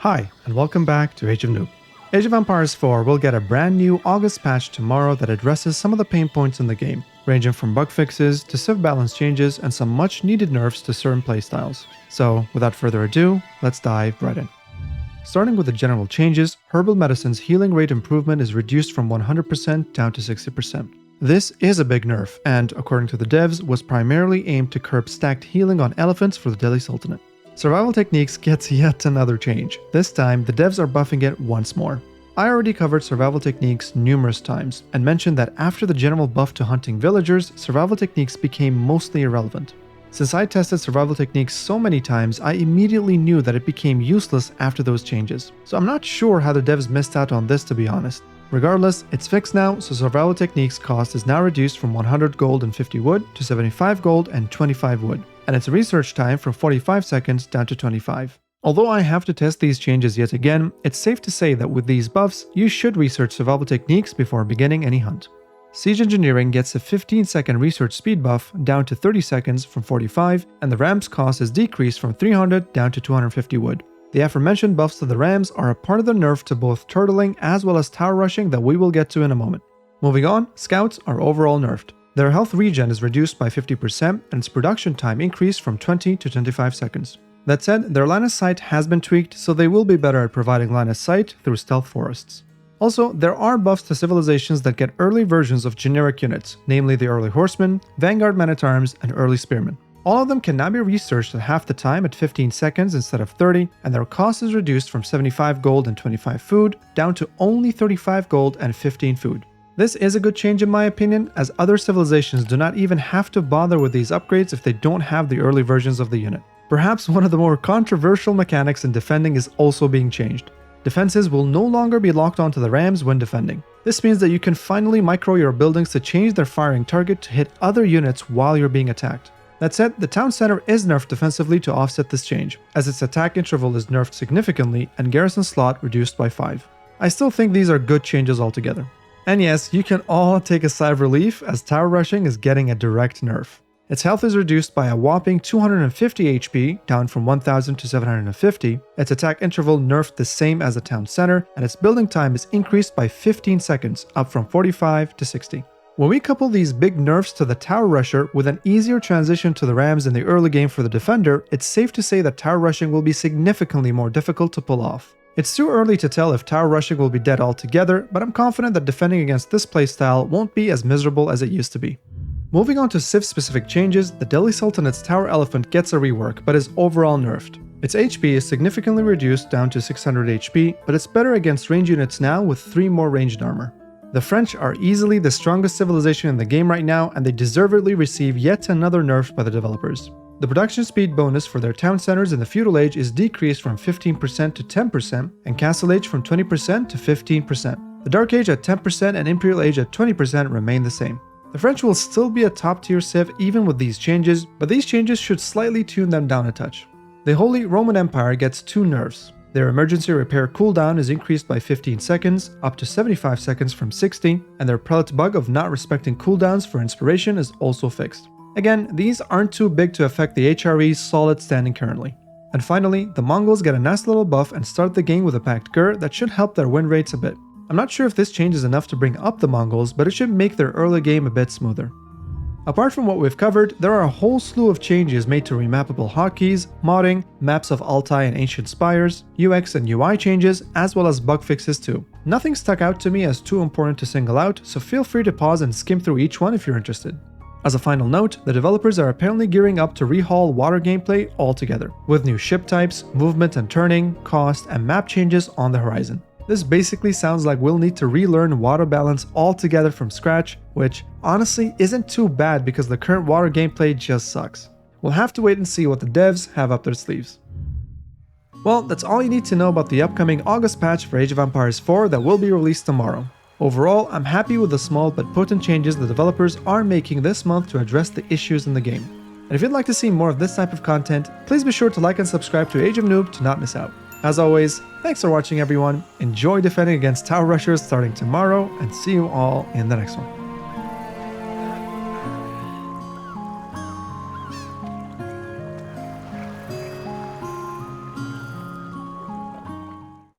Hi, and welcome back to Age of Noob. Age of Empires 4 will get a brand new August patch tomorrow that addresses some of the pain points in the game, ranging from bug fixes to civ balance changes and some much needed nerfs to certain playstyles. So, without further ado, let's dive right in. Starting with the general changes, herbal medicine's healing rate improvement is reduced from 100% down to 60%. This is a big nerf, and according to the devs, was primarily aimed to curb stacked healing on elephants for the Delhi Sultanate. Survival Techniques gets yet another change. This time, the devs are buffing it once more. I already covered Survival Techniques numerous times, and mentioned that after the general buff to hunting villagers, Survival Techniques became mostly irrelevant. Since I tested Survival Techniques so many times, I immediately knew that it became useless after those changes. So I'm not sure how the devs missed out on this, to be honest. Regardless, it's fixed now, so Survival Techniques cost is now reduced from 100 gold and 50 wood to 75 gold and 25 wood, and its research time from 45 seconds down to 25. Although I have to test these changes yet again, it's safe to say that with these buffs, you should research Survival Techniques before beginning any hunt. Siege Engineering gets a 15-second research speed buff down to 30 seconds from 45, and the ram's cost is decreased from 300 down to 250 wood. The aforementioned buffs to the rams are a part of the nerf to both turtling as well as tower rushing that we will get to in a moment. Moving on, scouts are overall nerfed. Their health regen is reduced by 50% and its production time increased from 20 to 25 seconds. That said, their line of sight has been tweaked, so they will be better at providing line of sight through stealth forests. Also, there are buffs to civilizations that get early versions of generic units, namely the early horsemen, vanguard men-at-arms, and early spearmen. All of them can now be researched at half the time at 15 seconds instead of 30, and their cost is reduced from 75 gold and 25 food down to only 35 gold and 15 food. This is a good change in my opinion, as other civilizations do not even have to bother with these upgrades if they don't have the early versions of the unit. Perhaps one of the more controversial mechanics in defending is also being changed. Defenses will no longer be locked onto the rams when defending. This means that you can finally micro your buildings to change their firing target to hit other units while you're being attacked. That said, the town center is nerfed defensively to offset this change, as its attack interval is nerfed significantly and garrison slot reduced by 5. I still think these are good changes altogether. And yes, you can all take a sigh of relief as tower rushing is getting a direct nerf. Its health is reduced by a whopping 250 HP, down from 1000 to 750, its attack interval nerfed the same as the town center, and its building time is increased by 15 seconds, up from 45 to 60. When we couple these big nerfs to the tower rusher with an easier transition to the rams in the early game for the defender, it's safe to say that tower rushing will be significantly more difficult to pull off. It's too early to tell if tower rushing will be dead altogether, but I'm confident that defending against this playstyle won't be as miserable as it used to be. Moving on to civ-specific changes, the Delhi Sultanate's Tower Elephant gets a rework, but is overall nerfed. Its HP is significantly reduced down to 600 HP, but it's better against range units now with 3 more ranged armor. The French are easily the strongest civilization in the game right now, and they deservedly receive yet another nerf by the developers. The production speed bonus for their town centers in the feudal age is decreased from 15% to 10%, and castle age from 20% to 15%. The dark age at 10% and imperial age at 20% remain the same. The French will still be a top-tier civ even with these changes, but these changes should slightly tune them down a touch. The Holy Roman Empire gets 2 nerfs. Their emergency repair cooldown is increased by 15 seconds, up to 75 seconds from 60, and their prelate bug of not respecting cooldowns for inspiration is also fixed. Again, these aren't too big to affect the HRE's solid standing currently. And finally, the Mongols get a nice little buff and start the game with a packed Gur that should help their win rates a bit. I'm not sure if this change is enough to bring up the Mongols, but it should make their early game a bit smoother. Apart from what we've covered, there are a whole slew of changes made to remappable hotkeys, modding, maps of Altai and ancient spires, UX and UI changes, as well as bug fixes too. Nothing stuck out to me as too important to single out, so feel free to pause and skim through each one if you're interested. As a final note, the developers are apparently gearing up to rehaul water gameplay altogether, with new ship types, movement and turning, cost, and map changes on the horizon. This basically sounds like we'll need to relearn water balance altogether from scratch, which honestly isn't too bad because the current water gameplay just sucks. We'll have to wait and see what the devs have up their sleeves. Well, that's all you need to know about the upcoming August patch for Age of Empires 4 that will be released tomorrow. Overall, I'm happy with the small but potent changes the developers are making this month to address the issues in the game. And if you'd like to see more of this type of content, please be sure to like and subscribe to Age of Noob to not miss out. As always, thanks for watching everyone, enjoy defending against tower rushers starting tomorrow, and see you all in the next one.